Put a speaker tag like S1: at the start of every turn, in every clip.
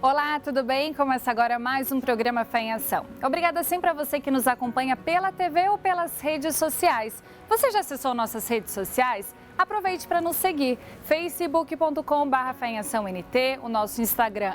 S1: Olá, tudo bem? Começa agora mais um programa Fé em Ação. Obrigada sempre a você que nos acompanha pela TV ou pelas redes sociais. Você já acessou nossas redes sociais? Aproveite para nos seguir, facebook.com/FéEmAçãoNT, o nosso Instagram,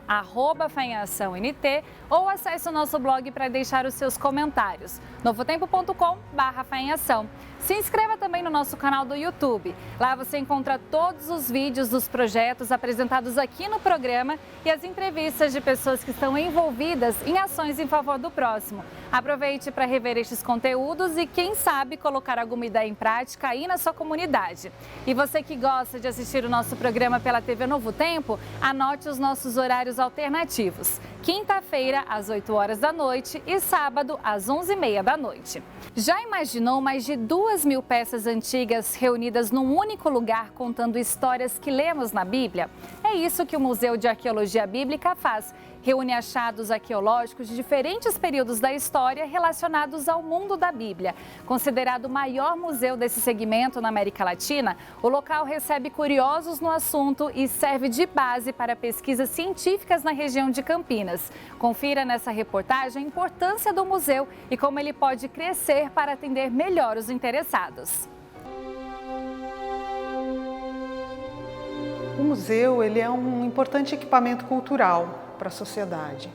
S1: @FéEmAçãoNT, ou acesse o nosso blog para deixar os seus comentários, novotempo.com/FéEmAção. Se inscreva também no nosso canal do YouTube. Lá você encontra todos os vídeos dos projetos apresentados aqui no programa e as entrevistas de pessoas que estão envolvidas em ações em favor do próximo. Aproveite para rever estes conteúdos e, quem sabe, colocar alguma ideia em prática aí na sua comunidade. E você que gosta de assistir o nosso programa pela TV Novo Tempo, anote os nossos horários alternativos. Quinta-feira, às 8 horas da noite e sábado, às 11h30 da noite. Já imaginou mais de 2.000 peças antigas reunidas num único lugar contando histórias que lemos na Bíblia? É isso que o Museu de Arqueologia Bíblica faz. Reúne achados arqueológicos de diferentes períodos da história relacionados ao mundo da Bíblia. Considerado o maior museu desse segmento na América Latina, o local recebe curiosos no assunto e serve de base para pesquisas científicas na região de Campinas. Confira nessa reportagem a importância do museu e como ele pode crescer para atender melhor os interessados.
S2: O museu ele é um importante equipamento cultural para a sociedade.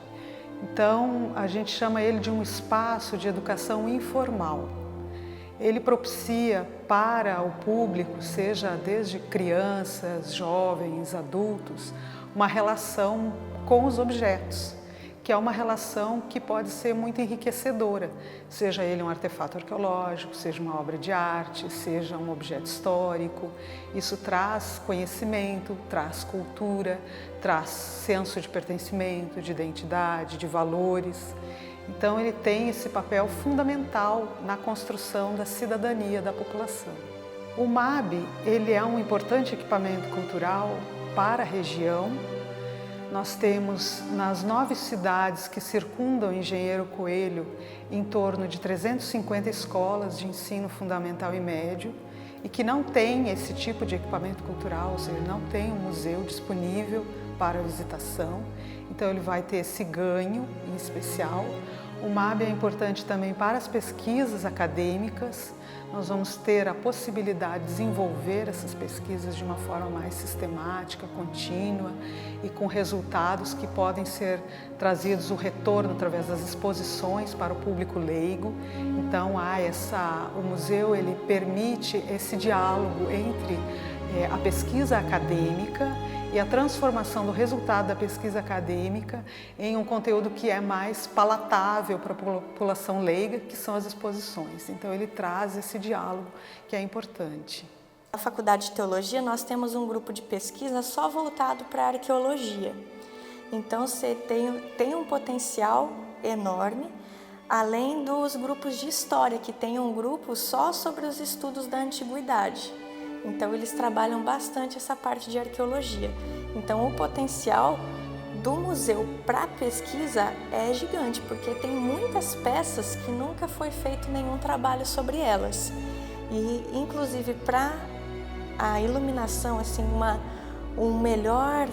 S2: Então, a gente chama ele de um espaço de educação informal. Ele propicia para o público, seja desde crianças, jovens, adultos, uma relação com os objetos, que é uma relação que pode ser muito enriquecedora, seja ele um artefato arqueológico, seja uma obra de arte, seja um objeto histórico. Isso traz conhecimento, traz cultura, traz senso de pertencimento, de identidade, de valores. Então ele tem esse papel fundamental na construção da cidadania da população. O MAB, ele é um importante equipamento cultural para a região. Nós temos nas 9 cidades que circundam Engenheiro Coelho em torno de 350 escolas de ensino fundamental e médio e que não tem esse tipo de equipamento cultural, ou seja, não tem um museu disponível para visitação. Então ele vai ter esse ganho em especial. O MAB é importante também para as pesquisas acadêmicas. Nós vamos ter a possibilidade de desenvolver essas pesquisas de uma forma mais sistemática, contínua e com resultados que podem ser trazidos o retorno através das exposições para o público leigo. Então o museu ele permite esse diálogo entre a pesquisa acadêmica e a transformação do resultado da pesquisa acadêmica em um conteúdo que é mais palatável para a população leiga, que são as exposições. Então ele traz esse diálogo que é importante.
S3: Na Faculdade de Teologia nós temos um grupo de pesquisa só voltado para a arqueologia. Então você tem um potencial enorme, além dos grupos de história, que tem um grupo só sobre os estudos da antiguidade. Então eles trabalham bastante essa parte de arqueologia. Então o potencial do museu para pesquisa é gigante, porque tem muitas peças que nunca foi feito nenhum trabalho sobre elas. E inclusive para a iluminação, assim, uma melhor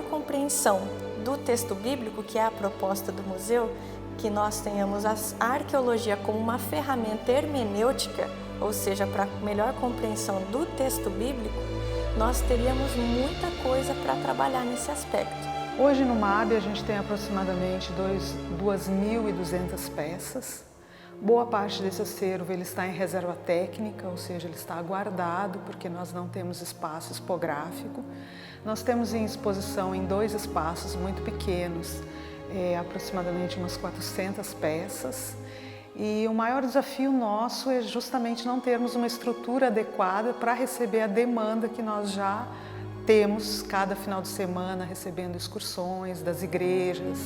S3: compreensão do texto bíblico, que é a proposta do museu, que nós tenhamos a arqueologia como uma ferramenta hermenêutica, ou seja, para melhor compreensão do texto bíblico, nós teríamos muita coisa para trabalhar nesse aspecto.
S2: Hoje no MAB a gente tem aproximadamente 2.200 peças. Boa parte desse acervo ele está em reserva técnica, ou seja, ele está guardado porque nós não temos espaço expográfico. Nós temos em exposição em 2 espaços muito pequenos, aproximadamente umas 400 peças. E o maior desafio nosso é justamente não termos uma estrutura adequada para receber a demanda que nós já temos cada final de semana, recebendo excursões das igrejas,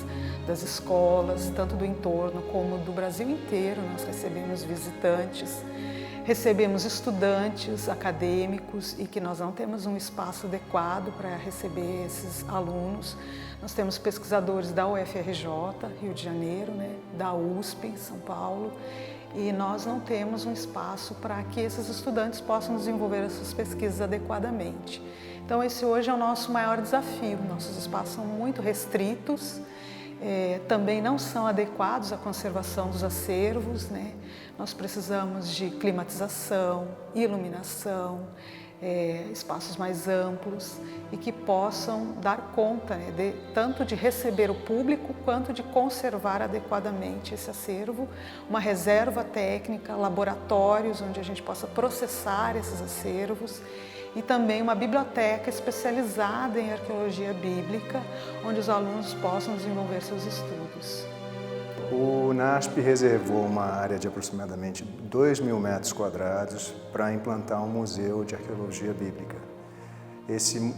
S2: das escolas, tanto do entorno como do Brasil inteiro. Nós recebemos visitantes, recebemos estudantes acadêmicos e que nós não temos um espaço adequado para receber esses alunos. Nós temos pesquisadores da UFRJ, Rio de Janeiro, da USP, em São Paulo, e nós não temos um espaço para que esses estudantes possam desenvolver as suas pesquisas adequadamente. Então esse hoje é o nosso maior desafio. Nossos espaços são muito restritos, também não são adequados à conservação dos acervos, né? Nós precisamos de climatização, iluminação, espaços mais amplos e que possam dar conta, né, tanto de receber o público quanto de conservar adequadamente esse acervo, uma reserva técnica, laboratórios onde a gente possa processar esses acervos e também uma biblioteca especializada em arqueologia bíblica, onde os alunos possam desenvolver seus estudos.
S4: O NASP reservou uma área de aproximadamente 2.000 metros quadrados para implantar um museu de arqueologia bíblica. Esse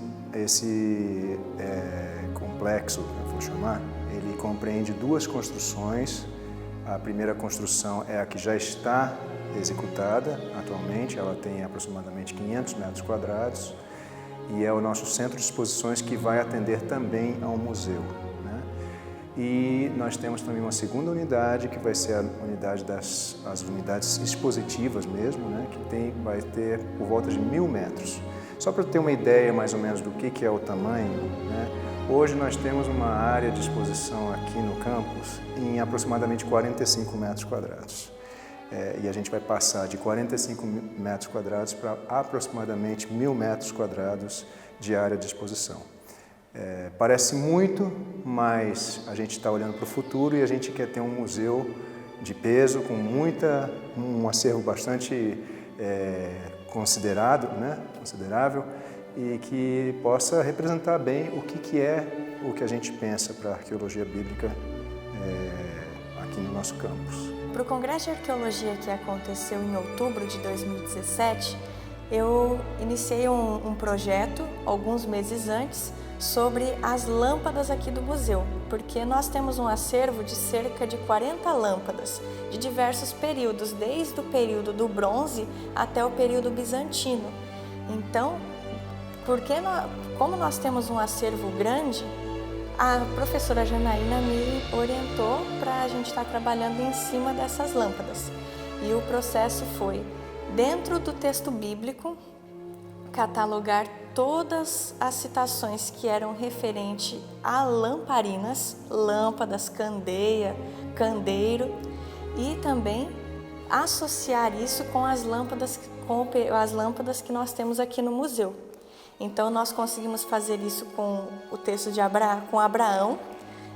S4: complexo, eu vou chamar, ele compreende 2 construções. A primeira construção é a que já está executada atualmente, ela tem aproximadamente 500 metros quadrados e é o nosso centro de exposições que vai atender também ao museu. E nós temos também uma segunda unidade, que vai ser a unidade as unidades expositivas mesmo, né? Que vai ter por volta de 1.000 metros. Só para ter uma ideia mais ou menos do que é o tamanho, né? Hoje nós temos uma área de exposição aqui no campus em aproximadamente 45 metros quadrados. E a gente vai passar de 45 metros quadrados para aproximadamente 1.000 metros quadrados de área de exposição. Parece muito, mas a gente está olhando para o futuro e a gente quer ter um museu de peso com um acervo bastante considerável e que possa representar bem o que é o que a gente pensa para a arqueologia bíblica aqui no nosso campus.
S3: Para o Congresso de Arqueologia que aconteceu em outubro de 2017, eu iniciei um projeto alguns meses antes sobre as lâmpadas aqui do museu, porque nós temos um acervo de cerca de 40 lâmpadas de diversos períodos, desde o período do bronze até o período bizantino. Então, como nós temos um acervo grande, a professora Janaína me orientou para a gente estar trabalhando em cima dessas lâmpadas. E o processo foi, dentro do texto bíblico, catalogar todas as citações que eram referentes a lamparinas, lâmpadas, candeia, candeiro, e também associar isso com as lâmpadas que nós temos aqui no museu. Então nós conseguimos fazer isso com o texto de Abraão,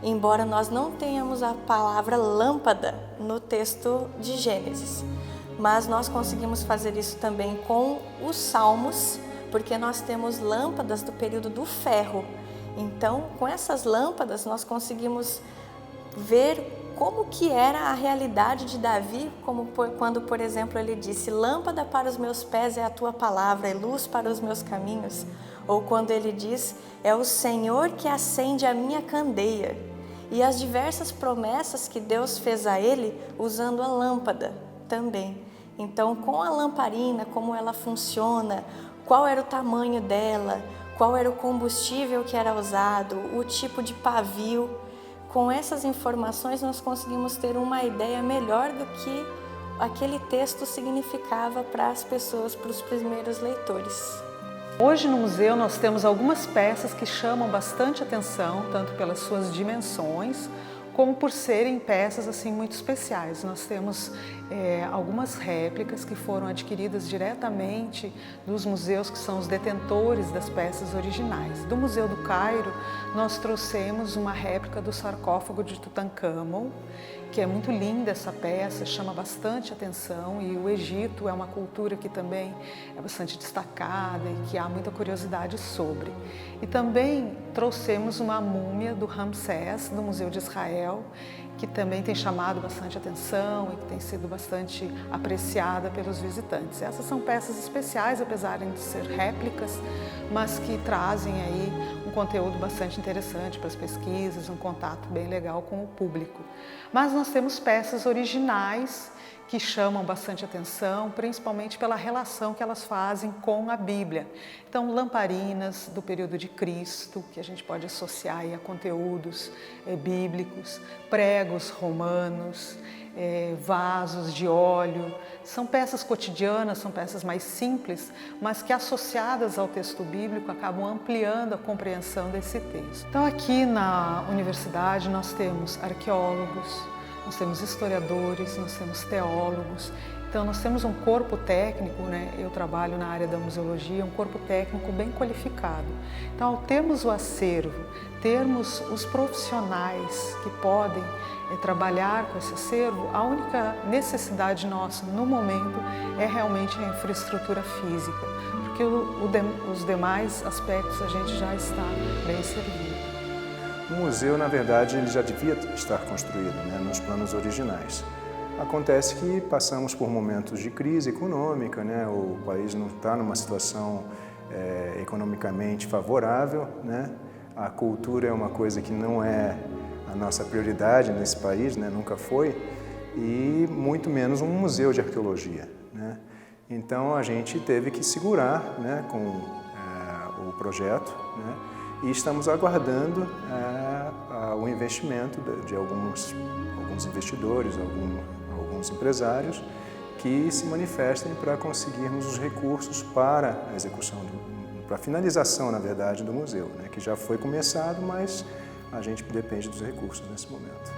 S3: embora nós não tenhamos a palavra lâmpada no texto de Gênesis, mas nós conseguimos fazer isso também com os Salmos, porque nós temos lâmpadas do período do ferro. Então, com essas lâmpadas, nós conseguimos ver como que era a realidade de Davi, quando, por exemplo, ele disse: lâmpada para os meus pés é a tua palavra, e luz para os meus caminhos. Ou quando ele diz: é o Senhor que acende a minha candeia. E as diversas promessas que Deus fez a ele usando a lâmpada também. Então, com a lamparina, como ela funciona, qual era o tamanho dela, qual era o combustível que era usado, o tipo de pavio. Com essas informações nós conseguimos ter uma ideia melhor do que aquele texto significava para as pessoas, para os primeiros leitores.
S2: Hoje no museu nós temos algumas peças que chamam bastante atenção, tanto pelas suas dimensões, como por serem peças assim muito especiais. Nós temos algumas réplicas que foram adquiridas diretamente dos museus que são os detentores das peças originais. Do Museu do Cairo, nós trouxemos uma réplica do sarcófago de Tutancâmon, que é muito linda essa peça, chama bastante atenção, e o Egito é uma cultura que também é bastante destacada e que há muita curiosidade sobre. E também trouxemos uma múmia do Ramsés, do Museu de Israel, que também tem chamado bastante atenção e que tem sido bastante apreciada pelos visitantes. Essas são peças especiais, apesar de ser réplicas, mas que trazem aí um conteúdo bastante interessante para as pesquisas, um contato bem legal com o público. Mas nós temos peças originais que chamam bastante atenção, principalmente pela relação que elas fazem com a Bíblia. Então, lamparinas do período de Cristo, que a gente pode associar aí a conteúdos bíblicos, pregos romanos, vasos de óleo. São peças cotidianas, são peças mais simples, mas que associadas ao texto bíblico acabam ampliando a compreensão desse texto. Então aqui na universidade nós temos arqueólogos, nós temos historiadores, nós temos teólogos. Então nós temos um corpo técnico, né? Eu trabalho na área da museologia, um corpo técnico bem qualificado. Então ao termos o acervo, termos os profissionais que podem trabalhar com esse acervo, a única necessidade nossa no momento é realmente a infraestrutura física, porque os demais aspectos a gente já está bem servido.
S4: O museu, na verdade, ele já devia estar construído, né, nos planos originais. Acontece que passamos por momentos de crise econômica, né, o país não está numa situação economicamente favorável, né, a cultura é uma coisa que não é a nossa prioridade nesse país, né, nunca foi, e muito menos um museu de arqueologia, né. Então a gente teve que segurar, né, com o projeto, né, e estamos aguardando o investimento de alguns investidores, alguns empresários que se manifestem para conseguirmos os recursos para a execução, para a finalização, na verdade, do museu, né, que já foi começado, mas a gente depende dos recursos nesse momento.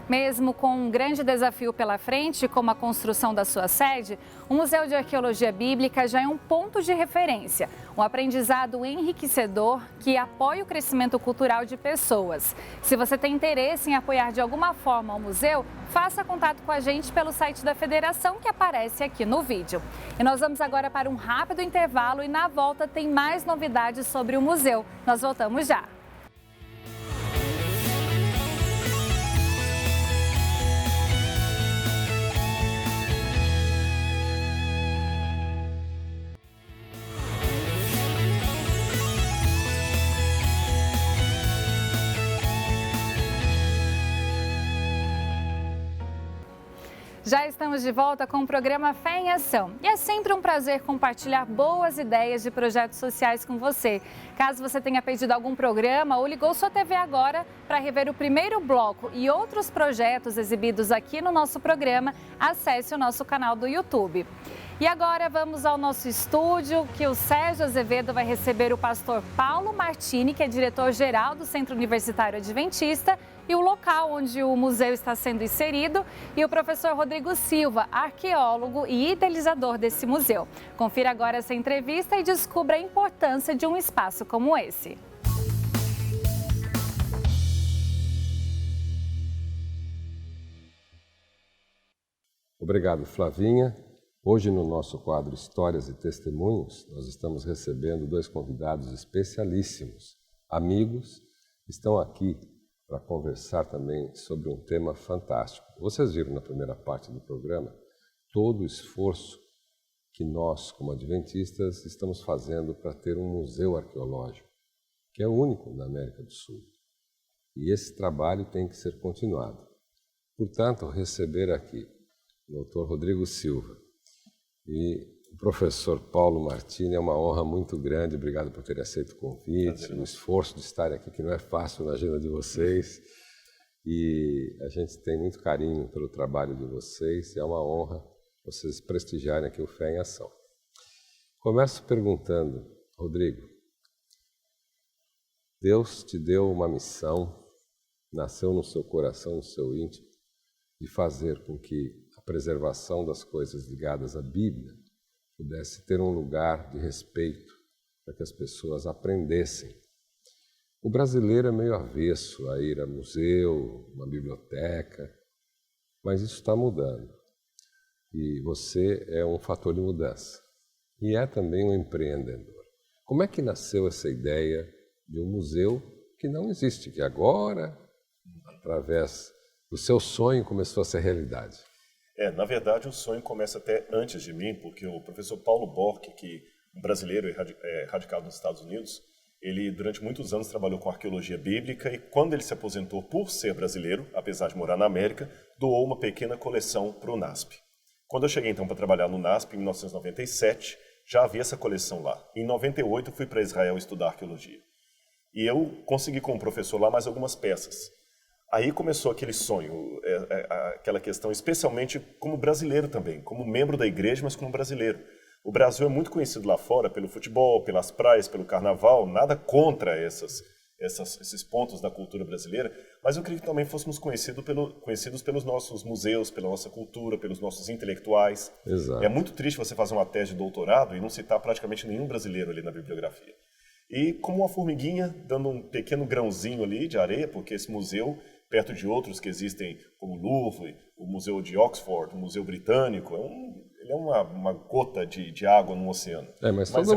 S1: Mesmo com um grande desafio pela frente, como a construção da sua sede, o Museu de Arqueologia Bíblica já é um ponto de referência, um aprendizado enriquecedor que apoia o crescimento cultural de pessoas. Se você tem interesse em apoiar de alguma forma o museu, faça contato com a gente pelo site da Federação que aparece aqui no vídeo. E nós vamos agora para um rápido intervalo e na volta tem mais novidades sobre o museu. Nós voltamos já. Já estamos de volta com o programa Fé em Ação. E é sempre um prazer compartilhar boas ideias de projetos sociais com você. Caso você tenha perdido algum programa ou ligou sua TV agora para rever o primeiro bloco e outros projetos exibidos aqui no nosso programa, acesse o nosso canal do YouTube. E agora vamos ao nosso estúdio, que o Sérgio Azevedo vai receber o pastor Paulo Martini, que é diretor-geral do Centro Universitário Adventista, e o local onde o museu está sendo inserido, e o professor Rodrigo Silva, arqueólogo e idealizador desse museu. Confira agora essa entrevista e descubra a importância de um espaço como esse.
S5: Obrigado, Flavinha. Hoje, no nosso quadro Histórias e Testemunhos, nós estamos recebendo dois convidados especialíssimos, amigos, estão aqui para conversar também sobre um tema fantástico. Vocês viram na primeira parte do programa todo o esforço que nós, como adventistas, estamos fazendo para ter um museu arqueológico, que é o único na América do Sul. E esse trabalho tem que ser continuado. Portanto, receber aqui o Dr. Rodrigo Silva e o professor Paulo Martini é uma honra muito grande. Obrigado por ter aceito o convite, o esforço de estar aqui, que não é fácil na agenda de vocês. E a gente tem muito carinho pelo trabalho de vocês e é uma honra vocês prestigiarem aqui o Fé em Ação. Começo perguntando, Rodrigo, Deus te deu uma missão, nasceu no seu coração, no seu íntimo, de fazer com que a preservação das coisas ligadas à Bíblia pudesse ter um lugar de respeito para que as pessoas aprendessem. O brasileiro é meio avesso a ir a museu, uma biblioteca, mas isso está mudando. E você é um fator de mudança. E é também um empreendedor. Como é que nasceu essa ideia de um museu que não existe, que agora, através do seu sonho, começou a ser realidade?
S6: Na verdade, o sonho começa até antes de mim, porque o professor Paulo Borck, que um brasileiro radicado nos Estados Unidos, ele durante muitos anos trabalhou com arqueologia bíblica e quando ele se aposentou por ser brasileiro, apesar de morar na América, doou uma pequena coleção para o NASP. Quando eu cheguei então para trabalhar no NASP, em 1997, já havia essa coleção lá. Em 98 eu fui para Israel estudar arqueologia. E eu consegui com o professor lá mais algumas peças. Aí começou aquele sonho, aquela questão, especialmente como brasileiro também, como membro da igreja, mas como brasileiro. O Brasil é muito conhecido lá fora pelo futebol, pelas praias, pelo carnaval, nada contra esses pontos da cultura brasileira, mas eu queria que também fôssemos conhecidos pelos nossos museus, pela nossa cultura, pelos nossos intelectuais.
S5: Exato.
S6: É muito triste você fazer uma tese de doutorado e não citar praticamente nenhum brasileiro ali na bibliografia. E como uma formiguinha, dando um pequeno grãozinho ali de areia, porque esse museu, perto de outros que existem, como o Louvre, o Museu de Oxford, o Museu Britânico, ele é uma gota de água no oceano.
S5: Mas todo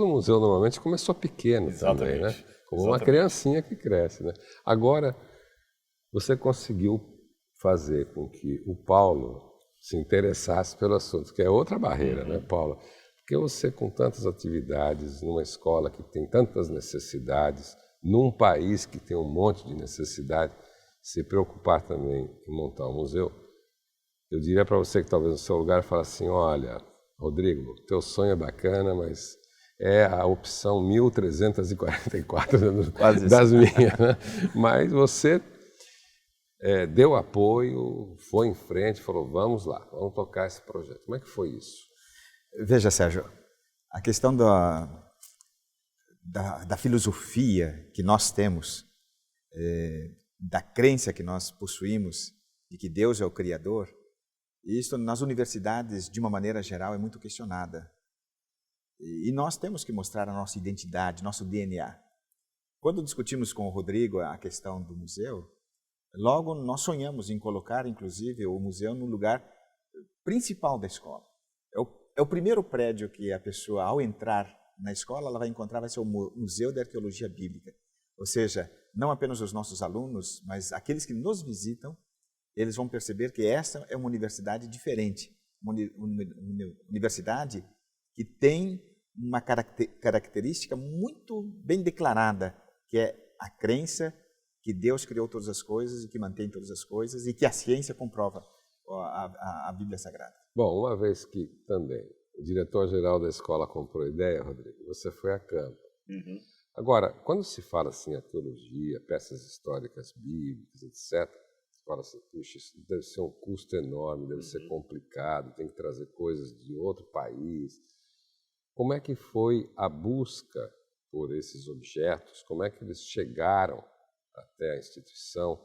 S5: museu normalmente começou pequeno.
S6: Exatamente.
S5: Também, né? Como uma criancinha que cresce, né? Agora, você conseguiu fazer com que o Paulo se interessasse pelo assunto, que é outra barreira, né, Paulo? Porque você, com tantas atividades, numa escola que tem tantas necessidades, num país que tem um monte de necessidade, se preocupar também em montar um museu, eu diria para você que talvez no seu lugar fale assim, olha, Rodrigo, teu sonho é bacana, mas é a opção 1344 das minhas, né? Mas você deu apoio, foi em frente, falou, vamos lá, vamos tocar esse projeto. Como é que foi isso?
S7: Veja, Sérgio, a questão da filosofia que nós temos, da crença que nós possuímos de que Deus é o Criador, isso nas universidades, de uma maneira geral, é muito questionada. E nós temos que mostrar a nossa identidade, nosso DNA. Quando discutimos com o Rodrigo a questão do museu, logo nós sonhamos em colocar, inclusive, o museu no lugar principal da escola. É o primeiro prédio que a pessoa, ao entrar na escola, ela vai encontrar, vai ser o Museu de Arqueologia Bíblica. Ou seja, não apenas os nossos alunos, mas aqueles que nos visitam, eles vão perceber que essa é uma universidade diferente. Uma universidade que tem uma característica muito bem declarada, que é a crença que Deus criou todas as coisas e que mantém todas as coisas e que a ciência comprova a Bíblia Sagrada.
S5: Bom, uma vez que também o diretor-geral da escola comprou a ideia, Rodrigo, você foi a campo.
S6: Uhum.
S5: Agora, quando se fala assim, arqueologia, peças históricas bíblicas, etc., você fala assim, puxa, isso deve ser um custo enorme, deve ser complicado, tem que trazer coisas de outro país. Como é que foi a busca por esses objetos? Como é que eles chegaram até a instituição?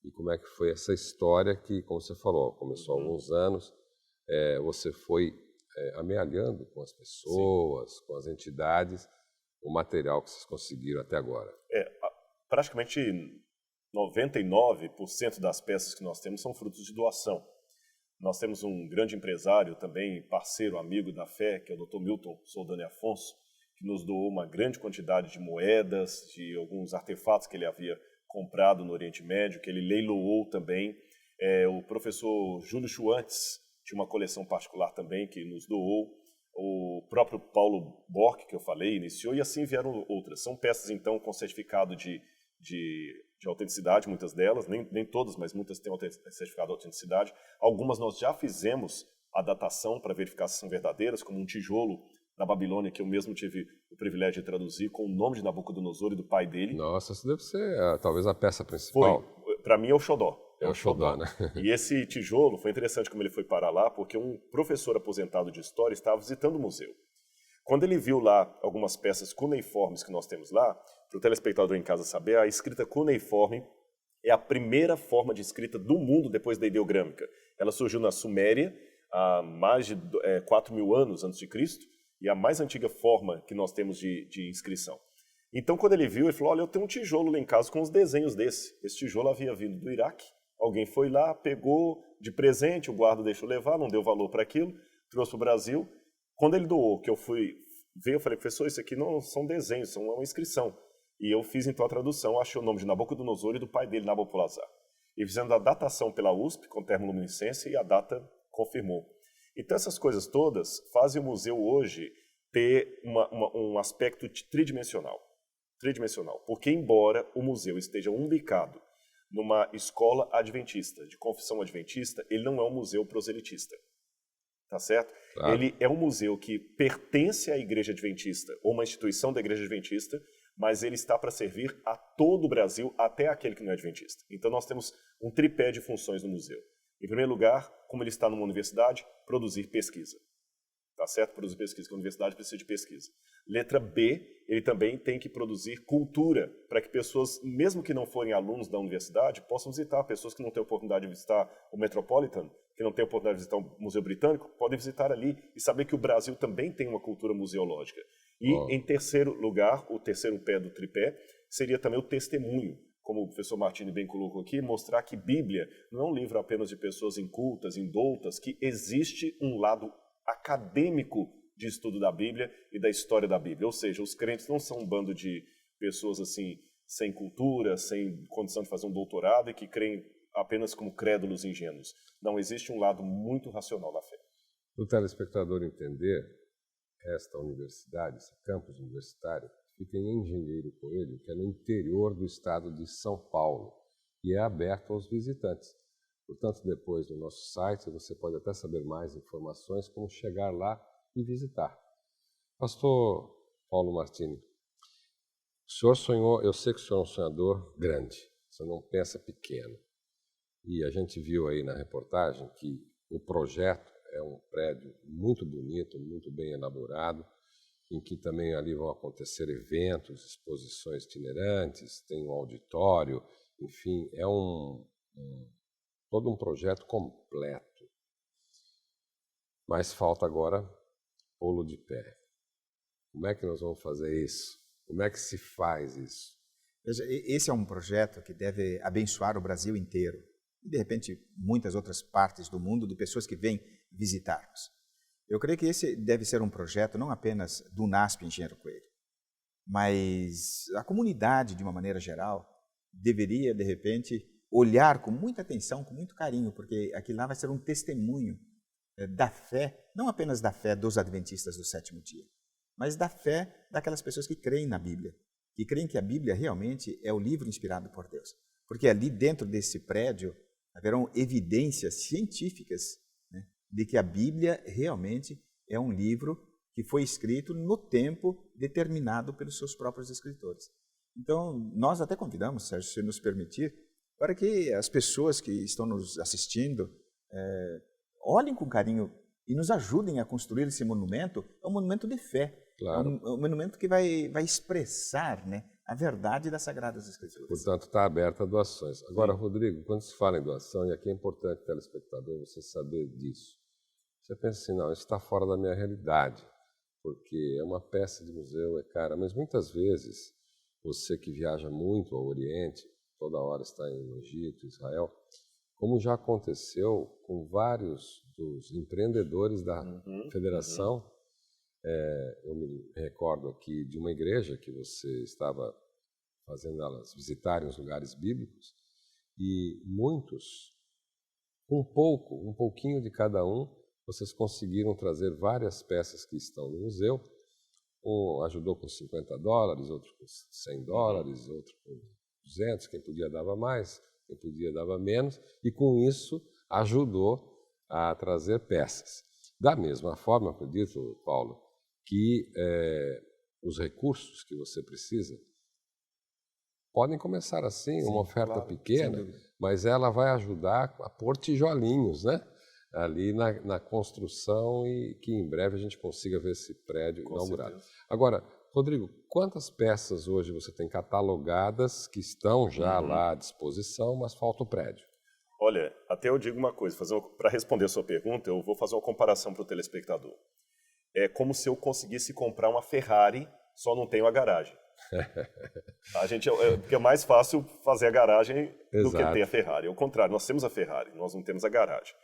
S5: E como é que foi essa história que, como você falou, começou há alguns anos, você foi amealhando com as pessoas, com as entidades, o material que vocês conseguiram até agora?
S6: Praticamente 99% das peças que nós temos são frutos de doação. Nós temos um grande empresário também, parceiro, amigo da fé, que é o Dr. Milton Soldani Afonso, que nos doou uma grande quantidade de moedas, de alguns artefatos que ele havia comprado no Oriente Médio, que ele leiloou também. O professor Júlio Schwantz tinha uma coleção particular também que nos doou. O próprio Paulo Borck, que eu falei, iniciou, e assim vieram outras. São peças, então, com certificado de autenticidade, muitas delas, nem todas, mas muitas têm certificado de autenticidade. Algumas nós já fizemos a datação para verificar se são verdadeiras, como um tijolo da Babilônia, que eu mesmo tive o privilégio de traduzir com o nome de Nabucodonosor e do pai dele.
S5: Nossa, isso deve ser talvez a peça principal.
S6: Para mim é o xodó.
S5: É o xodó, né?
S6: E esse tijolo, foi interessante como ele foi parar lá, porque um professor aposentado de história estava visitando o museu. Quando ele viu lá algumas peças cuneiformes que nós temos lá, para o telespectador em casa saber, a escrita cuneiforme é a primeira forma de escrita do mundo depois da ideogrâmica. Ela surgiu na Suméria há mais de 4.000 anos antes de Cristo, e a mais antiga forma que nós temos de inscrição. Então, quando ele viu, ele falou, olha, eu tenho um tijolo lá em casa com os desenhos desse. Esse tijolo havia vindo do Iraque, alguém foi lá, pegou de presente, o guarda deixou levar, não deu valor para aquilo, trouxe para o Brasil. Quando ele doou, que eu fui ver, eu falei, professor, isso aqui não são desenhos, são uma inscrição. E eu fiz então a tradução, achei o nome de Nabucodonosor e do pai dele, Nabopolassar. E fizemos a datação pela USP, com termoluminescência, e a data confirmou. Então essas coisas todas fazem o museu hoje ter um aspecto tridimensional. Porque embora o museu esteja ubicado numa escola adventista, de confissão adventista, ele não é um museu proselitista. Tá certo? Claro. Ele é um museu que pertence à Igreja Adventista, ou uma instituição da Igreja Adventista, mas ele está para servir a todo o Brasil, até aquele que não é adventista. Então nós temos um tripé de funções no museu. Em primeiro lugar, como ele está numa universidade, produzir pesquisa. Tá certo? Produzir pesquisa, porque a universidade precisa de pesquisa. Letra B, ele também tem que produzir cultura, para que pessoas, mesmo que não forem alunos da universidade, possam visitar. Pessoas que não têm oportunidade de visitar o Metropolitan, que não têm oportunidade de visitar o Museu Britânico, podem visitar ali e saber que o Brasil também tem uma cultura museológica. E, em terceiro lugar, o terceiro pé do tripé, seria também o testemunho. Como o professor Martini bem colocou aqui, mostrar que Bíblia não é um livro apenas de pessoas incultas, indoutas, que existe um lado acadêmico de estudo da Bíblia e da história da Bíblia. Ou seja, os crentes não são um bando de pessoas assim sem cultura, sem condição de fazer um doutorado e que creem apenas como crédulos ingênuos. Não, existe um lado muito racional na fé.
S5: Para o telespectador entender, esta universidade, esse campus universitário, fica em Engenheiro Coelho, que é no interior do estado de São Paulo, e é aberto aos visitantes. Portanto, depois no nosso site você pode até saber mais informações como chegar lá e visitar. Pastor Paulo Martini, o senhor sonhou, eu sei que o senhor é um sonhador grande, você não pensa pequeno. E a gente viu aí na reportagem que o projeto é um prédio muito bonito, muito bem elaborado, em que também ali vão acontecer eventos, exposições itinerantes, tem um auditório, enfim, é todo um projeto completo. Mas falta agora pô-lo de pé. Como é que nós vamos fazer isso? Como é que se faz isso?
S7: Veja, esse é um projeto que deve abençoar o Brasil inteiro e, de repente, muitas outras partes do mundo, de pessoas que vêm visitar-nos. Eu creio que esse deve ser um projeto não apenas do NASP Engenheiro Coelho, mas a comunidade, de uma maneira geral, deveria, de repente, olhar com muita atenção, com muito carinho, porque aquilo lá vai ser um testemunho da fé, não apenas da fé dos adventistas do sétimo dia, mas da fé daquelas pessoas que creem na Bíblia, que creem que a Bíblia realmente é o livro inspirado por Deus. Porque ali dentro desse prédio haverão evidências científicas, né, de que a Bíblia realmente é um livro que foi escrito no tempo determinado pelos seus próprios escritores. Então, nós até convidamos, Sérgio, se nos permitir, para que as pessoas que estão nos assistindo olhem com carinho e nos ajudem a construir esse monumento. É um monumento de fé,
S5: Claro.
S7: um monumento que vai expressar, né, a verdade das Sagradas Escrituras.
S5: Portanto, está aberta a doações. Agora, Rodrigo, quando se fala em doação, e aqui é importante, telespectador, você saber disso, você pensa assim, não, isso está fora da minha realidade, porque é uma peça de museu, é cara, mas muitas vezes, você que viaja muito ao Oriente, toda hora está no Egito, Israel, como já aconteceu com vários dos empreendedores da federação. Eu me recordo aqui de uma igreja que você estava fazendo elas visitarem os lugares bíblicos, e muitos, um pouquinho de cada um, vocês conseguiram trazer várias peças que estão no museu. Um ajudou com $50, outro com $100, outro com 200, quem podia dava mais, quem podia dava menos, e com isso ajudou a trazer peças. Da mesma forma, acredito, Paulo, que os recursos que você precisa podem começar assim, uma oferta pequena, mas ela vai ajudar a pôr tijolinhos, né? Ali na construção, e que em breve a gente consiga ver esse prédio inaugurado. Certeza. Agora, Rodrigo, quantas peças hoje você tem catalogadas que estão já lá à disposição, mas falta o prédio?
S6: Olha, até eu digo uma coisa, para responder a sua pergunta, eu vou fazer uma comparação para o telespectador. É como se eu conseguisse comprar uma Ferrari, só não tenho a garagem. Porque é mais fácil fazer a garagem do que ter a Ferrari. Ao contrário, nós temos a Ferrari, nós não temos a garagem.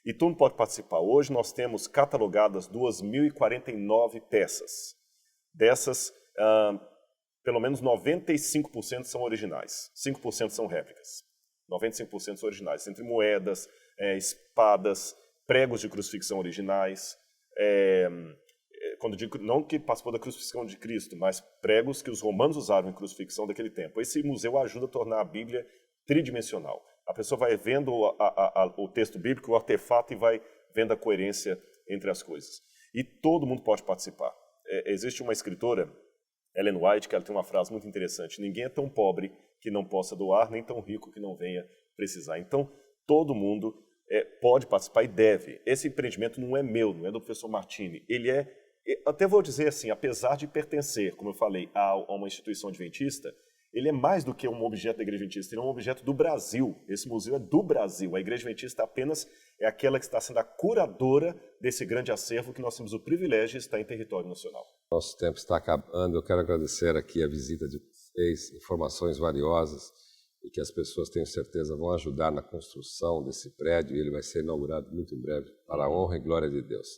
S6: E todo mundo pode participar. Hoje nós temos catalogadas 2.049 peças. Dessas, pelo menos 95% são originais, 5% são réplicas. 95% são originais, entre moedas, espadas, pregos de crucifixão originais, quando digo, não que participou da crucifixão de Cristo, mas pregos que os romanos usaram em crucifixão daquele tempo. Esse museu ajuda a tornar a Bíblia tridimensional. A pessoa vai vendo o texto bíblico, o artefato, e vai vendo a coerência entre as coisas. E todo mundo pode participar. Existe uma escritora Ellen White, que ela tem uma frase muito interessante: ninguém é tão pobre que não possa doar, nem tão rico que não venha precisar. Então, todo mundo pode participar e deve. Esse empreendimento não é meu, não é do professor Martini. Ele até vou dizer assim, apesar de pertencer, como eu falei, a uma instituição adventista, ele é mais do que um objeto da Igreja Adventista, ele é um objeto do Brasil. Esse museu é do Brasil. A Igreja Adventista apenas é aquela que está sendo a curadora desse grande acervo que nós temos o privilégio de estar em território nacional.
S5: Nosso tempo está acabando. Eu quero agradecer aqui a visita de vocês, informações valiosas e que as pessoas, tenho certeza, vão ajudar na construção desse prédio. Ele vai ser inaugurado muito em breve, para a honra e glória de Deus.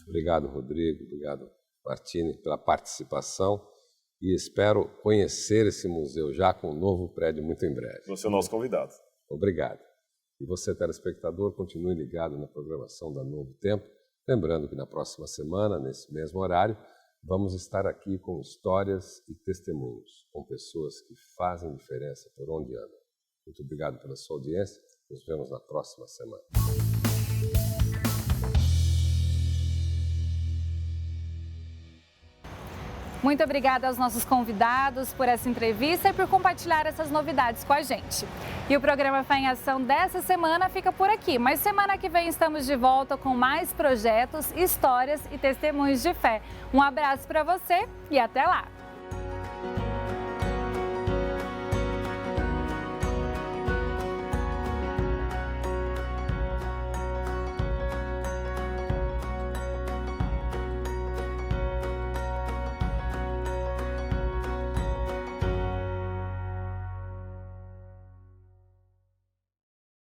S5: Obrigado, Rodrigo. Obrigado, Martini, pela participação. E espero conhecer esse museu já com um novo prédio muito em breve.
S6: Você é o nosso convidado.
S5: Obrigado. E você, telespectador, continue ligado na programação da Novo Tempo. Lembrando que na próxima semana, nesse mesmo horário, vamos estar aqui com histórias e testemunhos, com pessoas que fazem diferença por onde andam. Muito obrigado pela sua audiência. Nos vemos na próxima semana.
S1: Muito obrigada aos nossos convidados por essa entrevista e por compartilhar essas novidades com a gente. E o programa Fé em Ação dessa semana fica por aqui, mas semana que vem estamos de volta com mais projetos, histórias e testemunhos de fé. Um abraço para você e até lá!